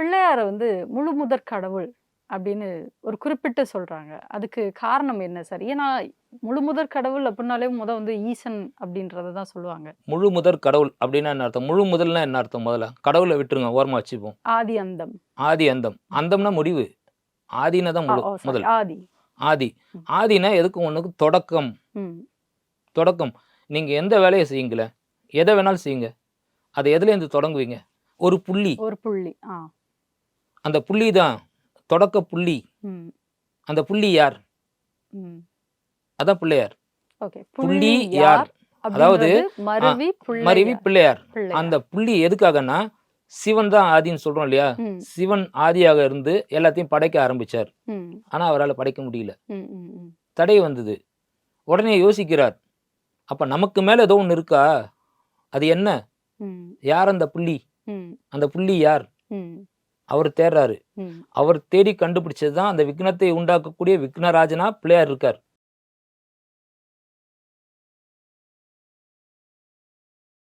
பிள்ளையார வந்து முழு முதற் கடவுள் அப்படின்னு ஒரு குறிப்பிட்டு சொல்றாங்க. அதுக்கு காரணம் என்ன சார்? ஏன்னா முழு முதற் கடவுள் அப்படின்னாலே வந்து ஈசன் அப்படின்றத தான் சொல்லுவாங்க. முழு முதற் கடவுள் அப்படின்னா என்ன அர்த்தம்? முழு முதல்னா என்ன அர்த்தம்? முதல்ல கடவுளை விட்டுருங்க, ஓரமா வச்சுப்போம். ஆதி அந்தம். ஆதி அந்தம். அந்தம்னா முடிவு, ஆதினா தான் முதல். ஆதி. ஆதி. ஆதினா எதுக்கு ஒண்ணுக்கு தொடக்கம். தொடக்கம். நீங்க எந்த வேலையை செய்யுங்கள, எதை வேணாலும் செய்யுங்க, அதை எதுல இருந்து தொடங்குவீங்க? ஒரு புள்ளி. ஒரு புள்ளி. அந்த புள்ளி தான் தொடக்க புள்ளி. அந்த புள்ளி யார்? அதான் பிள்ளையார். புள்ளி யார்? அதாவது மருவி பிள்ளையார். அந்த புள்ளி எதுக்காகனா சிவன் தான் ஆதின்னு சொல்றோம் இல்லையா? சிவன் ஆதியாக இருந்து எல்லாத்தையும் படைக்க ஆரம்பிச்சார். ஆனா அவரால் படைக்க முடியல, தடை வந்தது. உடனே யோசிக்கிறார், அப்ப நமக்கு மேல ஏதோ ஒண்ணு இருக்கா? அது என்ன? யார் அந்த புள்ளி? அந்த புள்ளி யார்? அவர் தேடுறாரு. அவர் தேடி கண்டுபிடிச்சதுதான் அந்த விக்னத்தை உண்டாக்கக்கூடிய விக்னராஜனா பிள்ளையார் இருக்கார்.